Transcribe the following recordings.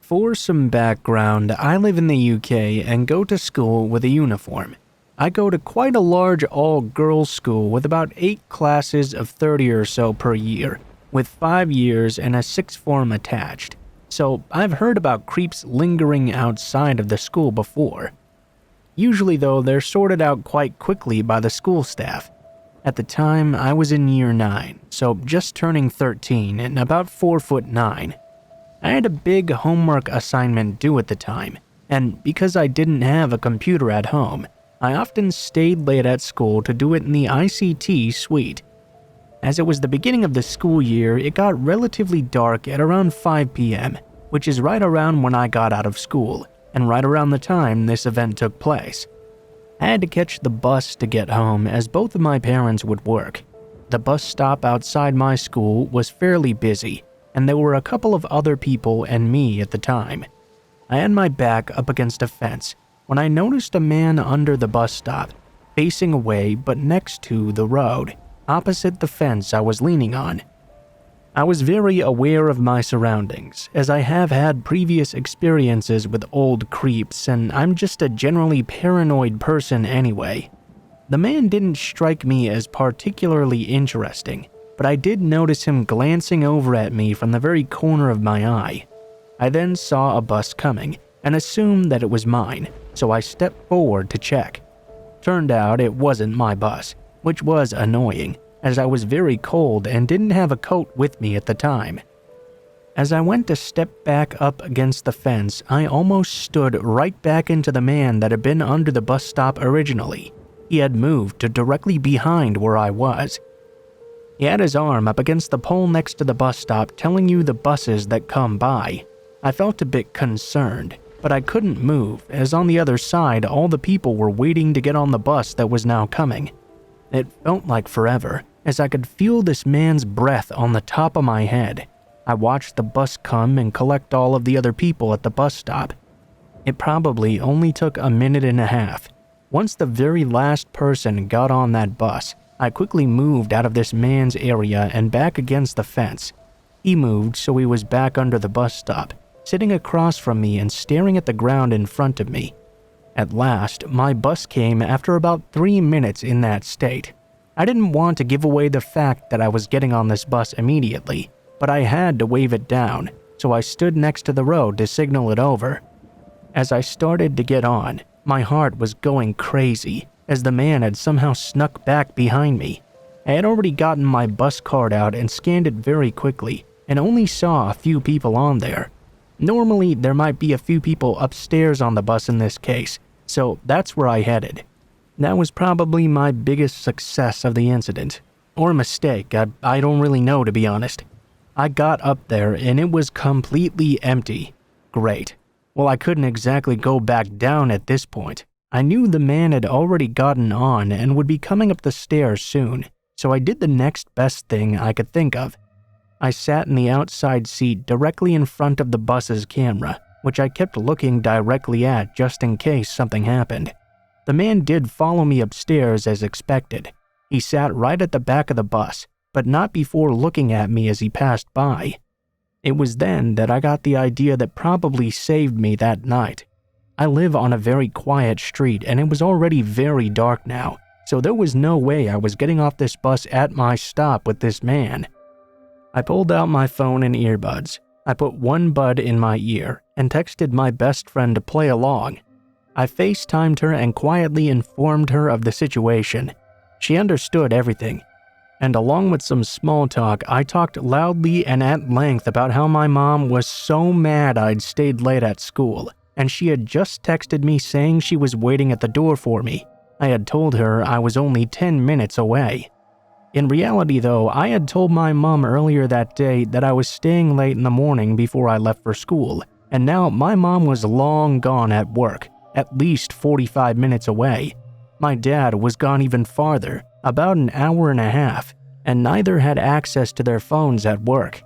For some background, I live in the UK and go to school with a uniform. I go to quite a large all-girls school with about 8 classes of 30 or so per year, with 5 years and a 6th form attached. So I've heard about creeps lingering outside of the school before. Usually though, they're sorted out quite quickly by the school staff. At the time, I was in year 9, so just turning 13 and about 4'9". I had a big homework assignment due at the time, and because I didn't have a computer at home, I often stayed late at school to do it in the ICT suite. As it was the beginning of the school year, it got relatively dark at around 5 p.m., which is right around when I got out of school, and right around the time this event took place. I had to catch the bus to get home as both of my parents would work. The bus stop outside my school was fairly busy, and there were a couple of other people and me at the time. I had my back up against a fence when I noticed a man under the bus stop, facing away but next to the road, opposite the fence I was leaning on. I was very aware of my surroundings, as I have had previous experiences with old creeps, and I'm just a generally paranoid person anyway. The man didn't strike me as particularly interesting, but I did notice him glancing over at me from the very corner of my eye. I then saw a bus coming and assumed that it was mine, so I stepped forward to check. Turned out it wasn't my bus, which was annoying, as I was very cold and didn't have a coat with me at the time. As I went to step back up against the fence, I almost stood right back into the man that had been under the bus stop originally. He had moved to directly behind where I was. He had his arm up against the pole next to the bus stop, telling you the buses that come by. I felt a bit concerned, but I couldn't move, as on the other side all the people were waiting to get on the bus that was now coming. It felt like forever, as I could feel this man's breath on the top of my head. I watched the bus come and collect all of the other people at the bus stop. It probably only took a minute and a half. Once the very last person got on that bus, I quickly moved out of this man's area and back against the fence. He moved so he was back under the bus stop, sitting across from me and staring at the ground in front of me. At last, my bus came after about 3 minutes in that state. I didn't want to give away the fact that I was getting on this bus immediately, but I had to wave it down, so I stood next to the road to signal it over. As I started to get on, my heart was going crazy, as the man had somehow snuck back behind me. I had already gotten my bus card out and scanned it very quickly, and only saw a few people on there. Normally, there might be a few people upstairs on the bus in this case, so that's where I headed. That was probably my biggest success of the incident. Or mistake, I don't really know, to be honest. I got up there and it was completely empty. Great. Well, I couldn't exactly go back down at this point. I knew the man had already gotten on and would be coming up the stairs soon, so I did the next best thing I could think of. I sat in the outside seat directly in front of the bus's camera, which I kept looking directly at just in case something happened. The man did follow me upstairs as expected. He sat right at the back of the bus, but not before looking at me as he passed by. It was then that I got the idea that probably saved me that night. I live on a very quiet street and it was already very dark now, so there was no way I was getting off this bus at my stop with this man. I pulled out my phone and earbuds. I put one bud in my ear and texted my best friend to play along. I FaceTimed her and quietly informed her of the situation. She understood everything. And along with some small talk, I talked loudly and at length about how my mom was so mad I'd stayed late at school, and she had just texted me saying she was waiting at the door for me. I had told her I was only 10 minutes away. In reality though, I had told my mom earlier that day that I was staying late in the morning before I left for school, and now my mom was long gone at work, at least 45 minutes away. My dad was gone even farther, about an hour and a half, and neither had access to their phones at work.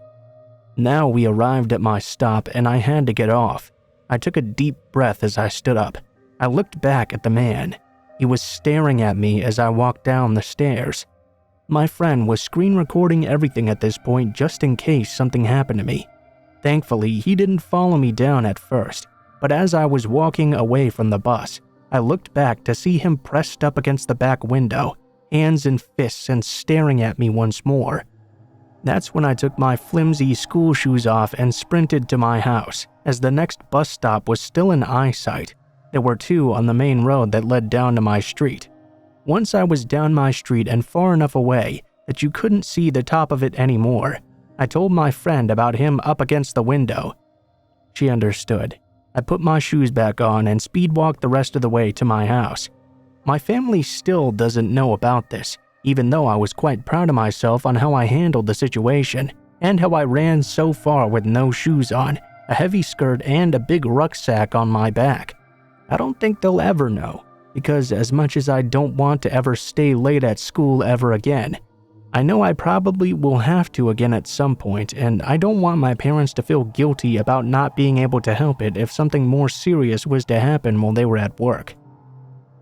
Now we arrived at my stop and I had to get off. I took a deep breath as I stood up. I looked back at the man. He was staring at me as I walked down the stairs. My friend was screen recording everything at this point just in case something happened to me. Thankfully, he didn't follow me down at first, but as I was walking away from the bus, I looked back to see him pressed up against the back window, hands in fists and staring at me once more. That's when I took my flimsy school shoes off and sprinted to my house, as the next bus stop was still in eyesight. There were 2 on the main road that led down to my street. Once I was down my street and far enough away that you couldn't see the top of it anymore, I told my friend about him up against the window. She understood. I put my shoes back on and speed walked the rest of the way to my house. My family still doesn't know about this, even though I was quite proud of myself on how I handled the situation and how I ran so far with no shoes on, a heavy skirt, and a big rucksack on my back. I don't think they'll ever know, because as much as I don't want to ever stay late at school ever again, I know I probably will have to again at some point, and I don't want my parents to feel guilty about not being able to help it if something more serious was to happen while they were at work.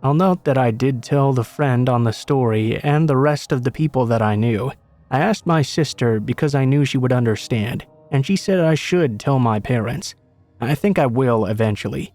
I'll note that I did tell the friend on the story and the rest of the people that I knew. I asked my sister because I knew she would understand, and she said I should tell my parents. I think I will eventually.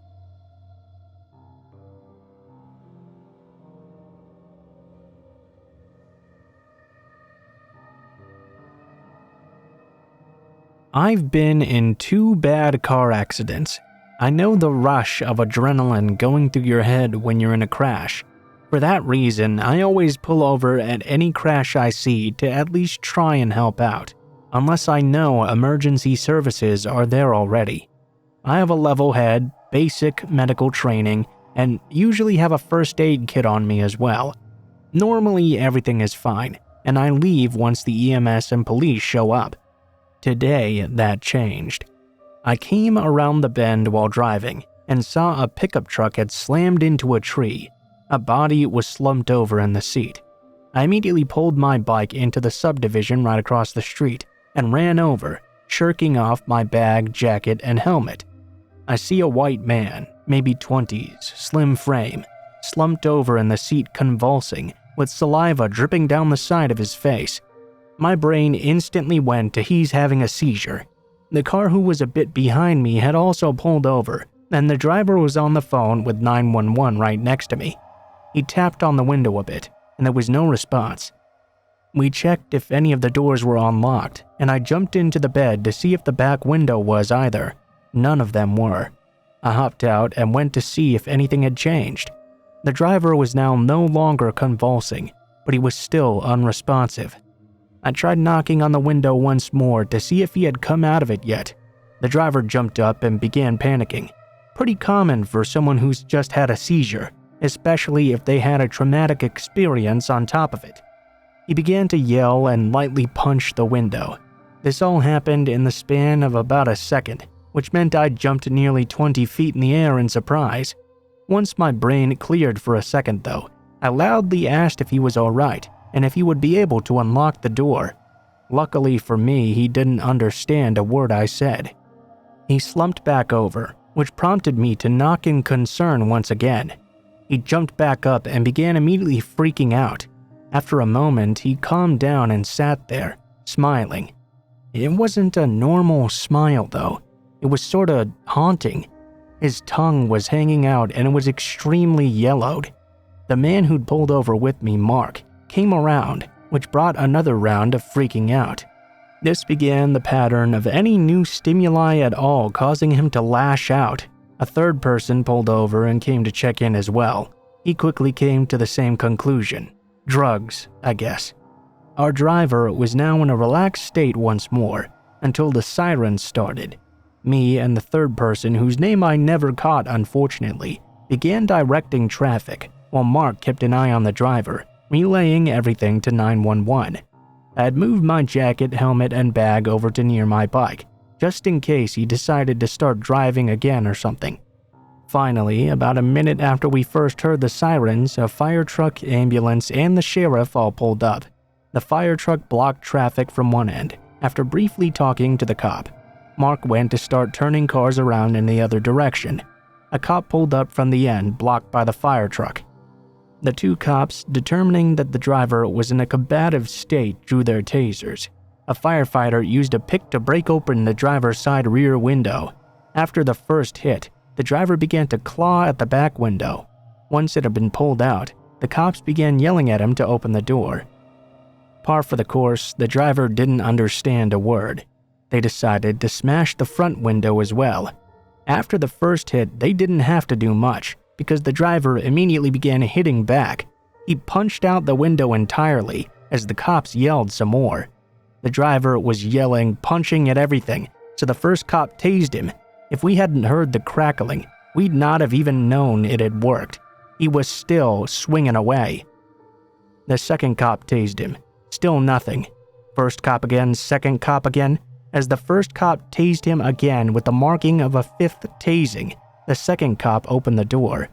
I've been in 2 bad car accidents. I know the rush of adrenaline going through your head when you're in a crash. For that reason, I always pull over at any crash I see to at least try and help out, unless I know emergency services are there already. I have a level head, basic medical training, and usually have a first aid kit on me as well. Normally everything is fine, and I leave once the EMS and police show up. Today, that changed. I came around the bend while driving and saw a pickup truck had slammed into a tree. A body was slumped over in the seat. I immediately pulled my bike into the subdivision right across the street and ran over, shirking off my bag, jacket, and helmet. I see a white man, maybe 20s, slim frame, slumped over in the seat convulsing, with saliva dripping down the side of his face. My brain instantly went to he's having a seizure. The car who was a bit behind me had also pulled over, and the driver was on the phone with 911 right next to me. He tapped on the window a bit, and there was no response. We checked if any of the doors were unlocked, and I jumped into the bed to see if the back window was either. None of them were. I hopped out and went to see if anything had changed. The driver was now no longer convulsing, but he was still unresponsive. I tried knocking on the window once more to see if he had come out of it yet. The driver jumped up and began panicking. Pretty common for someone who's just had a seizure, especially if they had a traumatic experience on top of it. He began to yell and lightly punch the window. This all happened in the span of about a second, which meant I jumped nearly 20 feet in the air in surprise. Once my brain cleared for a second though, I loudly asked if he was alright and if he would be able to unlock the door. Luckily for me, he didn't understand a word I said. He slumped back over, which prompted me to knock in concern once again. He jumped back up and began immediately freaking out. After a moment, he calmed down and sat there, smiling. It wasn't a normal smile though. It was sorta haunting. His tongue was hanging out and it was extremely yellowed. The man who'd pulled over with me, Mark, came around, which brought another round of freaking out. This began the pattern of any new stimuli at all causing him to lash out. A third person pulled over and came to check in as well. He quickly came to the same conclusion. Drugs, I guess. Our driver was now in a relaxed state once more, until the sirens started. Me and the third person, whose name I never caught unfortunately, began directing traffic, while Mark kept an eye on the driver, relaying everything to 911. I had moved my jacket, helmet, and bag over to near my bike, just in case he decided to start driving again or something. Finally, about a minute after we first heard the sirens, a fire truck, ambulance, and the sheriff all pulled up. The fire truck blocked traffic from one end. After briefly talking to the cop, Mark went to start turning cars around in the other direction. A cop pulled up from the end, blocked by the fire truck. The two cops, determining that the driver was in a combative state, drew their tasers. A firefighter used a pick to break open the driver's side rear window. After the first hit, the driver began to claw at the back window. Once it had been pulled out, the cops began yelling at him to open the door. Par for the course, the driver didn't understand a word. They decided to smash the front window as well. After the first hit, they didn't have to do much, because the driver immediately began hitting back. He punched out the window entirely as the cops yelled some more. The driver was yelling, punching at everything, so the first cop tased him. If we hadn't heard the crackling, we'd not have even known it had worked. He was still swinging away. The second cop tased him. Still nothing. First cop again, second cop again. As the first cop tased him again with the marking of a fifth tasing, the second cop opened the door.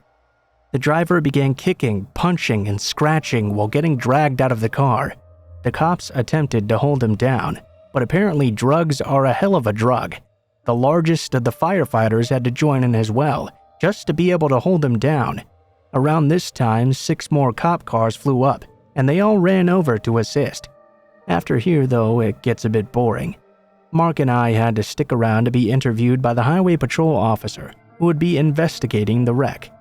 The driver began kicking, punching, and scratching while getting dragged out of the car. The cops attempted to hold him down, but apparently drugs are a hell of a drug. The largest of the firefighters had to join in as well, just to be able to hold him down. Around this time, 6 more cop cars flew up, and they all ran over to assist. After here, though, it gets a bit boring. Mark and I had to stick around to be interviewed by the highway patrol officer, who would be investigating the wreck.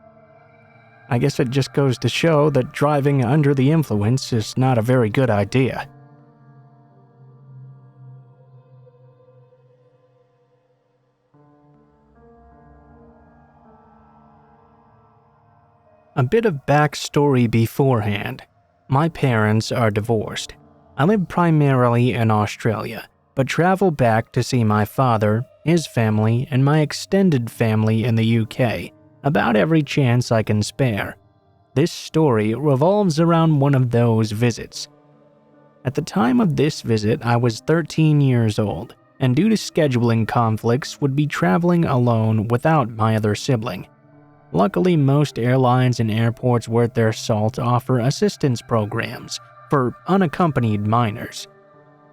I guess it just goes to show that driving under the influence is not a very good idea. A bit of backstory beforehand. My parents are divorced. I live primarily in Australia, but travel back to see my father, his family, and my extended family in the UK about every chance I can spare. This story revolves around one of those visits. At the time of this visit, I was 13 years old, and due to scheduling conflicts, would be traveling alone without my other sibling. Luckily, most airlines and airports worth their salt offer assistance programs for unaccompanied minors.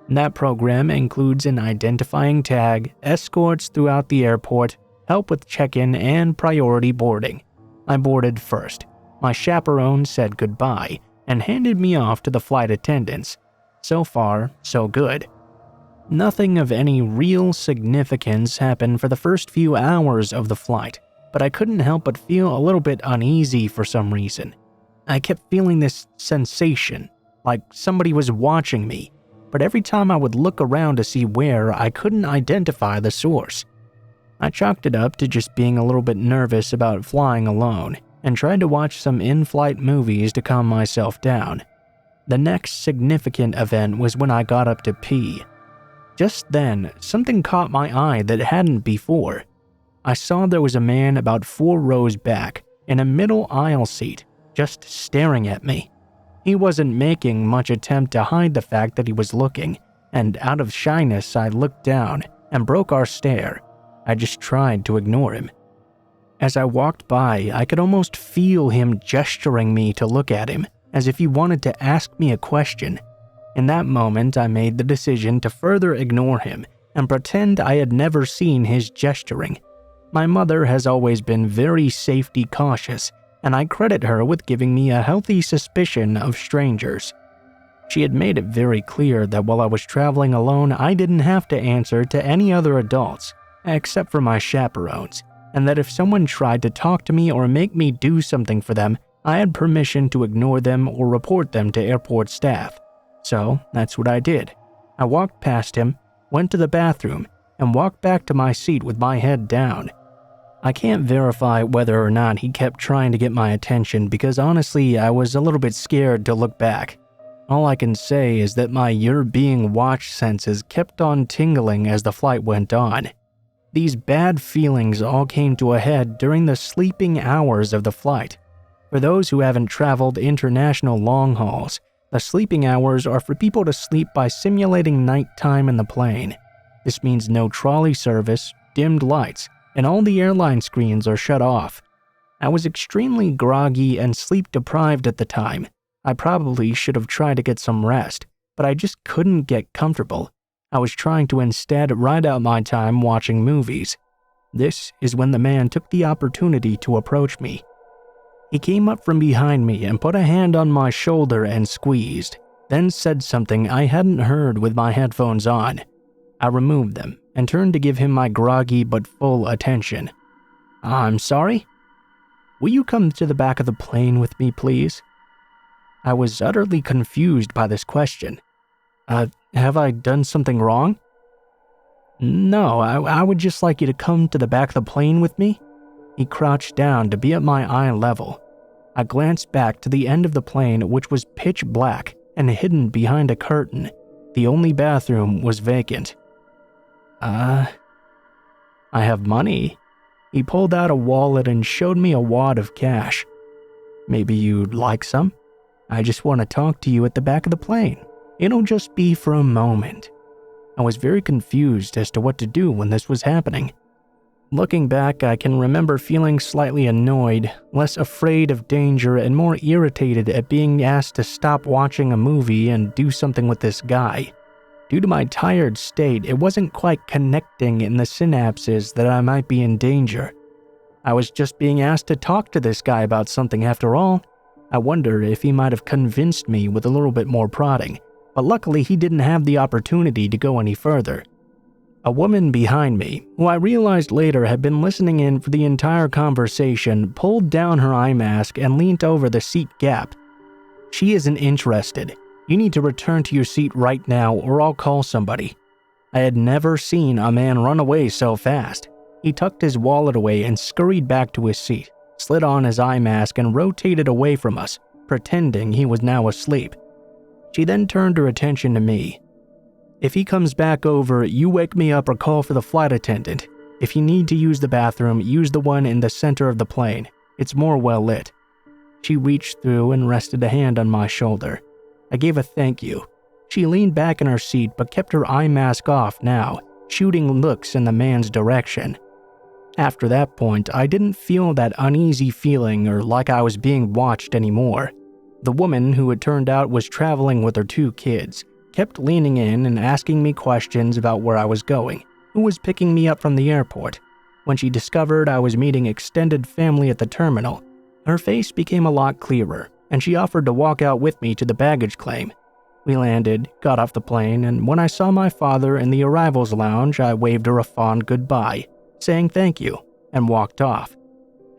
That program includes an identifying tag, escorts throughout the airport, help with check-in, and priority boarding. I boarded first. My chaperone said goodbye and handed me off to the flight attendants. So far, so good. Nothing of any real significance happened for the first few hours of the flight, but I couldn't help but feel a little bit uneasy for some reason. I kept feeling this sensation, like somebody was watching me, but every time I would look around to see where, I couldn't identify the source. I chalked it up to just being a little bit nervous about flying alone, and tried to watch some in-flight movies to calm myself down. The next significant event was when I got up to pee. Just then, something caught my eye that hadn't before. I saw there was a man about 4 rows back, in a middle aisle seat, just staring at me. He wasn't making much attempt to hide the fact that he was looking, and out of shyness I looked down and broke our stare. I just tried to ignore him. As I walked by, I could almost feel him gesturing me to look at him, as if he wanted to ask me a question. In that moment, I made the decision to further ignore him and pretend I had never seen his gesturing. My mother has always been very safety cautious, and I credit her with giving me a healthy suspicion of strangers. She had made it very clear that while I was traveling alone, I didn't have to answer to any other adults, except for my chaperones, and that if someone tried to talk to me or make me do something for them, I had permission to ignore them or report them to airport staff. So that's what I did. I walked past him, went to the bathroom, and walked back to my seat with my head down. I can't verify whether or not he kept trying to get my attention because honestly I was a little bit scared to look back. All I can say is that my "you're being watched" senses kept on tingling as the flight went on. These bad feelings all came to a head during the sleeping hours of the flight. For those who haven't traveled international long hauls, the sleeping hours are for people to sleep by simulating nighttime in the plane. This means no trolley service, dimmed lights, and all the airline screens are shut off. I was extremely groggy and sleep-deprived at the time. I probably should have tried to get some rest, but I just couldn't get comfortable. I was trying to instead ride out my time watching movies. This is when the man took the opportunity to approach me. He came up from behind me and put a hand on my shoulder and squeezed. then said something I hadn't heard with my headphones on. I removed them and turned to give him my groggy but full attention. "I'm sorry? Will you come to the back of the plane with me, please?" I was utterly confused by this question. Have I done something wrong?" "No, I would just like you to come to the back of the plane with me." He crouched down to be at my eye level. I glanced back to the end of the plane, which was pitch black and hidden behind a curtain. The only bathroom was vacant. I have money." He pulled out a wallet and showed me a wad of cash. "Maybe you'd like some? I just want to talk to you at the back of the plane. It'll just be for a moment." I was very confused as to what to do when this was happening. Looking back, I can remember feeling slightly annoyed, less afraid of danger, and more irritated at being asked to stop watching a movie and do something with this guy. Due to my tired state, it wasn't quite connecting in the synapses that I might be in danger. I was just being asked to talk to this guy about something after all. I wonder if he might have convinced me with a little bit more prodding, but luckily he didn't have the opportunity to go any further. A woman behind me, who I realized later had been listening in for the entire conversation, pulled down her eye mask and leaned over the seat gap. "She isn't interested. You need to return to your seat right now or I'll call somebody." I had never seen a man run away so fast. He tucked his wallet away and scurried back to his seat, slid on his eye mask and rotated away from us, pretending he was now asleep. She then turned her attention to me. "If he comes back over, you wake me up or call for the flight attendant. If you need to use the bathroom, use the one in the center of the plane. It's more well lit." She reached through and rested a hand on my shoulder. I gave a thank you. She leaned back in her seat but kept her eye mask off now, shooting looks in the man's direction. After that point, I didn't feel that uneasy feeling or like I was being watched anymore. The woman, who it turned out was traveling with her 2 kids, kept leaning in and asking me questions about where I was going, who was picking me up from the airport. When she discovered I was meeting extended family at the terminal, her face became a lot clearer, and she offered to walk out with me to the baggage claim. We landed, got off the plane, and when I saw my father in the arrivals lounge, I waved her a fond goodbye, saying thank you, and walked off.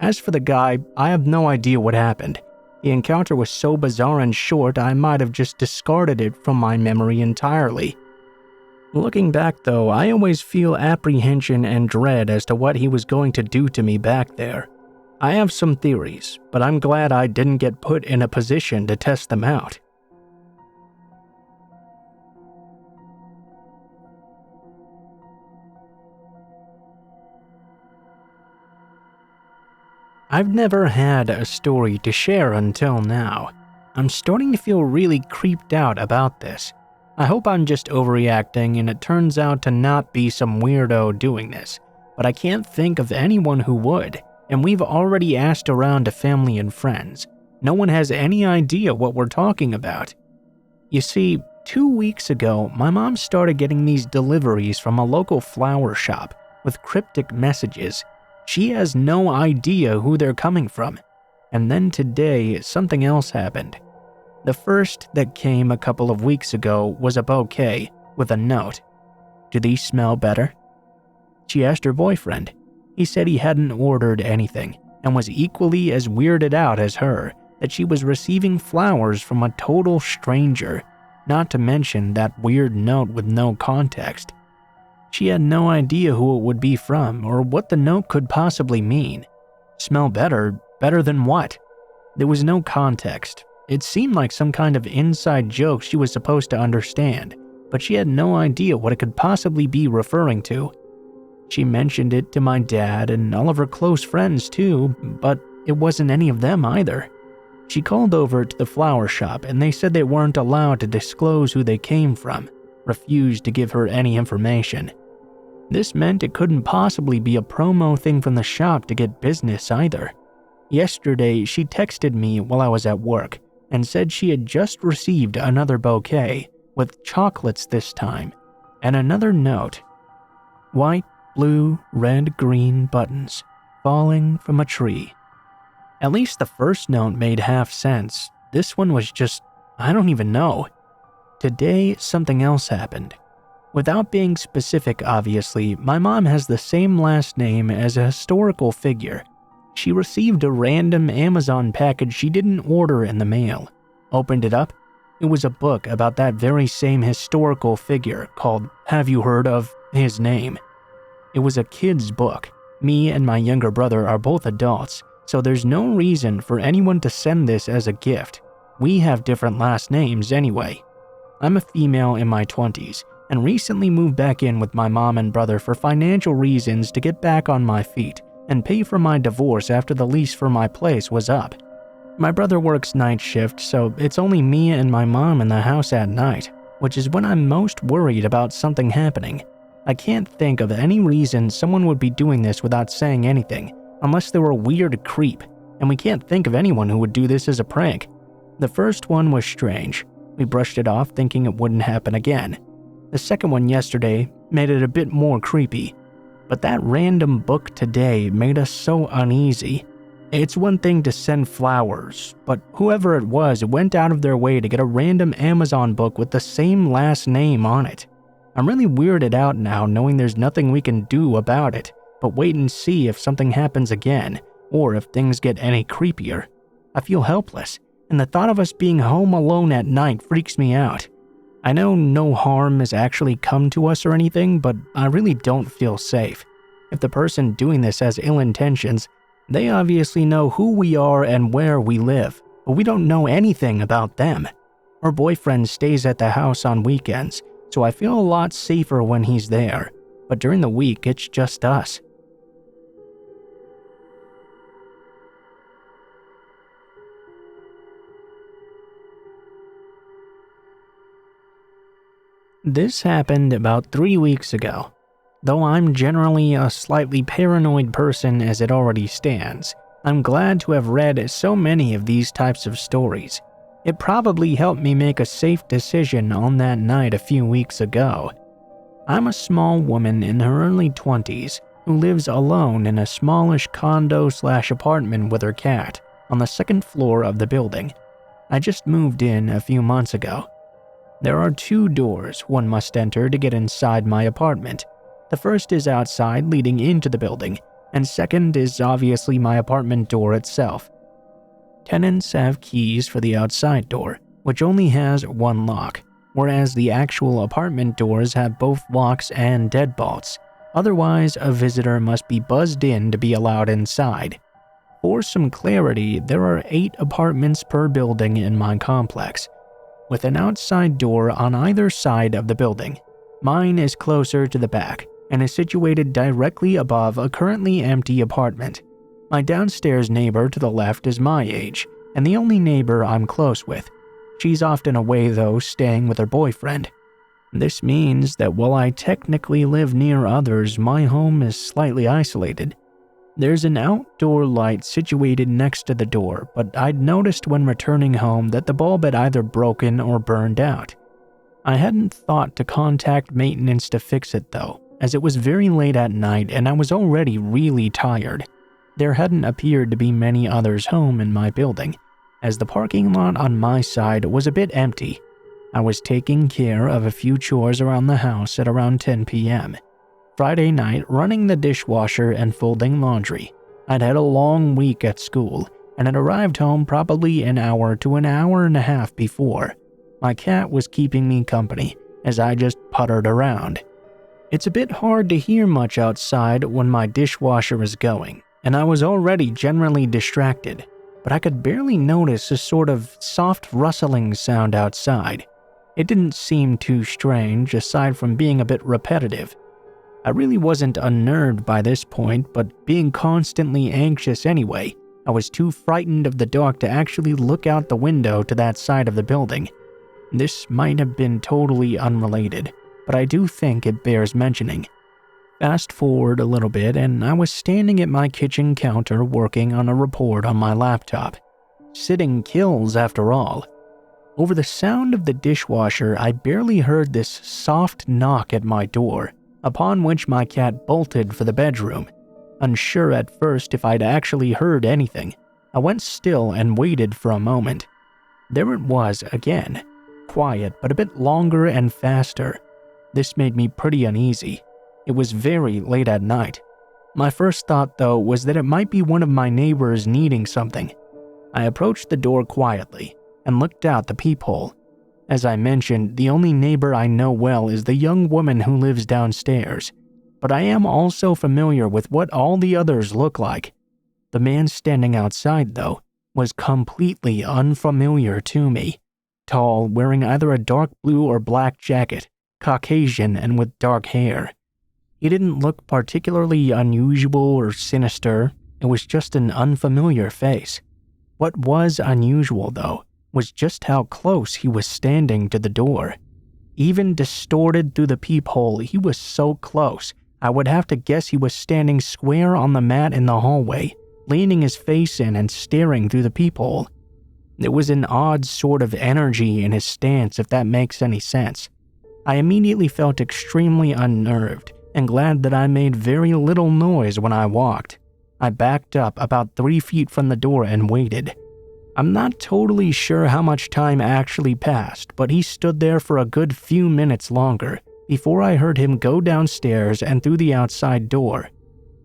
As for the guy, I have no idea what happened. The encounter was so bizarre and short, I might have just discarded it from my memory entirely. Looking back though, I always feel apprehension and dread as to what he was going to do to me back there. I have some theories, but I'm glad I didn't get put in a position to test them out. I've never had a story to share until now. I'm starting to feel really creeped out about this. I hope I'm just overreacting and it turns out to not be some weirdo doing this, but I can't think of anyone who would, and we've already asked around to family and friends. No one has any idea what we're talking about. You see, 2 weeks ago, my mom started getting these deliveries from a local flower shop with cryptic messages. She has no idea who they're coming from. And then today, something else happened. The first that came a couple of weeks ago was a bouquet with a note. "Do these smell better?" She asked her boyfriend. He said he hadn't ordered anything and was equally as weirded out as her that she was receiving flowers from a total stranger, not to mention that weird note with no context. She had no idea who it would be from or what the note could possibly mean. Smell better? Better than what? There was no context. It seemed like some kind of inside joke she was supposed to understand, but she had no idea what it could possibly be referring to. She mentioned it to my dad and all of her close friends too, but it wasn't any of them either. She called over to the flower shop and they said they weren't allowed to disclose who they came from, refused to give her any information. This meant it couldn't possibly be a promo thing from the shop to get business either. Yesterday, she texted me while I was at work and said she had just received another bouquet, with chocolates this time, and another note. White, blue, red, green buttons, falling from a tree. At least the first note made half sense. This one was just, I don't even know. Today, something else happened. Without being specific, obviously, my mom has the same last name as a historical figure. She received a random Amazon package she didn't order in the mail. Opened it up. It was a book about that very same historical figure called Have You Heard of His Name? It was a kid's book. Me and my younger brother are both adults, so there's no reason for anyone to send this as a gift. We have different last names anyway. I'm a female in my 20s and recently moved back in with my mom and brother for financial reasons to get back on my feet and pay for my divorce after the lease for my place was up. My brother works night shift, so it's only me and my mom in the house at night, which is when I'm most worried about something happening. I can't think of any reason someone would be doing this without saying anything, unless they were a weird creep, and we can't think of anyone who would do this as a prank. The first one was strange. We brushed it off thinking it wouldn't happen again. The second one yesterday made it a bit more creepy. But that random book today made us so uneasy. It's one thing to send flowers, but whoever it was went out of their way to get a random Amazon book with the same last name on it. I'm really weirded out now knowing there's nothing we can do about it, but wait and see if something happens again, or if things get any creepier. I feel helpless, and the thought of us being home alone at night freaks me out. I know no harm has actually come to us or anything, but I really don't feel safe. If the person doing this has ill intentions, they obviously know who we are and where we live, but we don't know anything about them. Her boyfriend stays at the house on weekends, so I feel a lot safer when he's there, but during the week it's just us. This happened about 3 weeks ago. Though I'm generally a slightly paranoid person as it already stands, I'm glad to have read so many of these types of stories. It probably helped me make a safe decision on that night a few weeks ago. I'm a small woman in her early 20s who lives alone in a smallish condo/apartment with her cat on the second floor of the building. I just moved in a few months ago. There are 2 doors one must enter to get inside my apartment. The first is outside leading into the building, and second is obviously my apartment door itself. Tenants have keys for the outside door, which only has 1 lock, whereas the actual apartment doors have both locks and deadbolts. Otherwise, a visitor must be buzzed in to be allowed inside. For some clarity, there are 8 apartments per building in my complex, with an outside door on either side of the building. Mine is closer to the back and is situated directly above a currently empty apartment. My downstairs neighbor to the left is my age, and the only neighbor I'm close with. She's often away though, staying with her boyfriend. This means that while I technically live near others, my home is slightly isolated. There's an outdoor light situated next to the door, but I'd noticed when returning home that the bulb had either broken or burned out. I hadn't thought to contact maintenance to fix it though, as it was very late at night and I was already really tired. There hadn't appeared to be many others home in my building, as the parking lot on my side was a bit empty. I was taking care of a few chores around the house at around 10 p.m. Friday night, running the dishwasher and folding laundry. I'd had a long week at school and had arrived home probably an hour to an hour and a half before. My cat was keeping me company as I just puttered around. It's a bit hard to hear much outside when my dishwasher is going, and I was already generally distracted, but I could barely notice a sort of soft rustling sound outside. It didn't seem too strange aside from being a bit repetitive. I really wasn't unnerved by this point, but being constantly anxious anyway, I was too frightened of the dark to actually look out the window to that side of the building. This might have been totally unrelated, but I do think it bears mentioning. Fast forward a little bit and I was standing at my kitchen counter working on a report on my laptop. Sitting kills after all. Over the sound of the dishwasher, I barely heard this soft knock at my door, upon which my cat bolted for the bedroom. Unsure at first if I'd actually heard anything, I went still and waited for a moment. There it was again, quiet, but a bit longer and faster. This made me pretty uneasy. It was very late at night. My first thought, though, was that it might be one of my neighbors needing something. I approached the door quietly and looked out the peephole. As I mentioned, the only neighbor I know well is the young woman who lives downstairs, but I am also familiar with what all the others look like. The man standing outside, though, was completely unfamiliar to me. Tall, wearing either a dark blue or black jacket, Caucasian, and with dark hair. He didn't look particularly unusual or sinister. It was just an unfamiliar face. What was unusual, though, was just how close he was standing to the door. Even distorted through the peephole, he was so close, I would have to guess he was standing square on the mat in the hallway, leaning his face in and staring through the peephole. There was an odd sort of energy in his stance, if that makes any sense. I immediately felt extremely unnerved and glad that I made very little noise when I walked. I backed up about 3 feet from the door and waited. I'm not totally sure how much time actually passed, but he stood there for a good few minutes longer before I heard him go downstairs and through the outside door.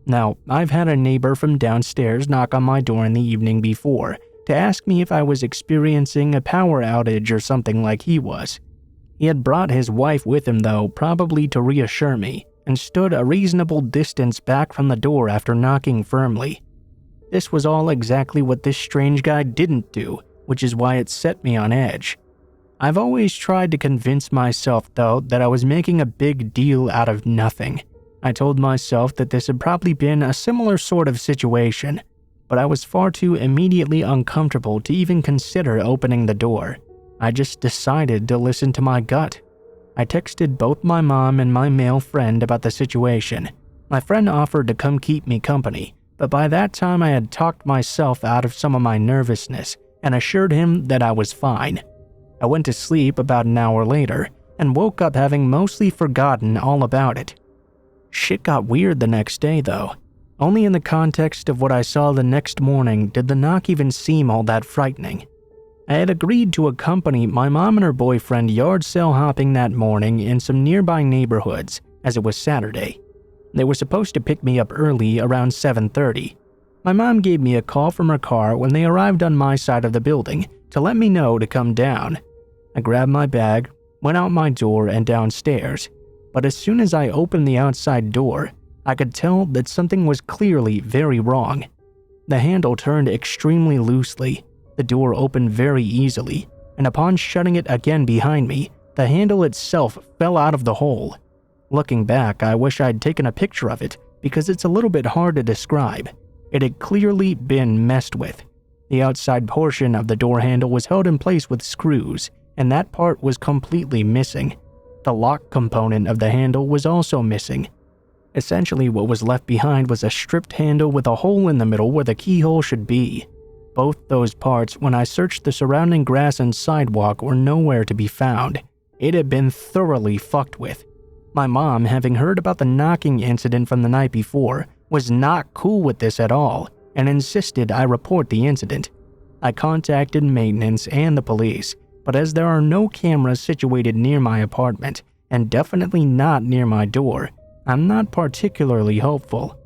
Now, I've had a neighbor from downstairs knock on my door in the evening before to ask me if I was experiencing a power outage or something like he was. He had brought his wife with him, though, probably to reassure me, and stood a reasonable distance back from the door after knocking firmly. This was all exactly what this strange guy didn't do, which is why it set me on edge. I've always tried to convince myself, though, that I was making a big deal out of nothing. I told myself that this had probably been a similar sort of situation, but I was far too immediately uncomfortable to even consider opening the door. I just decided to listen to my gut. I texted both my mom and my male friend about the situation. My friend offered to come keep me company, but by that time I had talked myself out of some of my nervousness and assured him that I was fine. I went to sleep about an hour later and woke up having mostly forgotten all about it. Shit got weird the next day, though. Only in the context of what I saw the next morning did the knock even seem all that frightening. I had agreed to accompany my mom and her boyfriend yard sale hopping that morning in some nearby neighborhoods, as it was Saturday. They were supposed to pick me up early around 7:30. My mom gave me a call from her car when they arrived on my side of the building to let me know to come down. I grabbed my bag, went out my door and downstairs, but as soon as I opened the outside door, I could tell that something was clearly very wrong. The handle turned extremely loosely. The door opened very easily, and upon shutting it again behind me, the handle itself fell out of the hole. Looking back, I wish I'd taken a picture of it because it's a little bit hard to describe. It had clearly been messed with. The outside portion of the door handle was held in place with screws, and that part was completely missing. The lock component of the handle was also missing. Essentially, what was left behind was a stripped handle with a hole in the middle where the keyhole should be. Both those parts, when I searched the surrounding grass and sidewalk, were nowhere to be found. It had been thoroughly fucked with. My mom, having heard about the knocking incident from the night before, was not cool with this at all and insisted I report the incident. I contacted maintenance and the police, but as there are no cameras situated near my apartment, and definitely not near my door, I'm not particularly hopeful.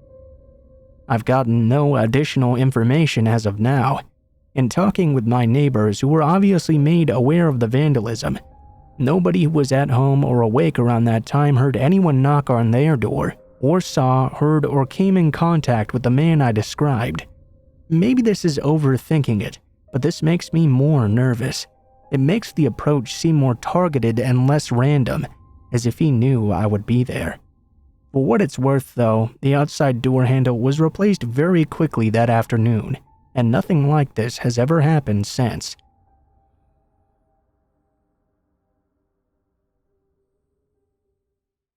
I've gotten no additional information as of now. In talking with my neighbors who were obviously made aware of the vandalism, nobody who was at home or awake around that time heard anyone knock on their door, or saw, heard, or came in contact with the man I described. Maybe this is overthinking it, but this makes me more nervous. It makes the approach seem more targeted and less random, as if he knew I would be there. For what it's worth, though, the outside door handle was replaced very quickly that afternoon, and nothing like this has ever happened since.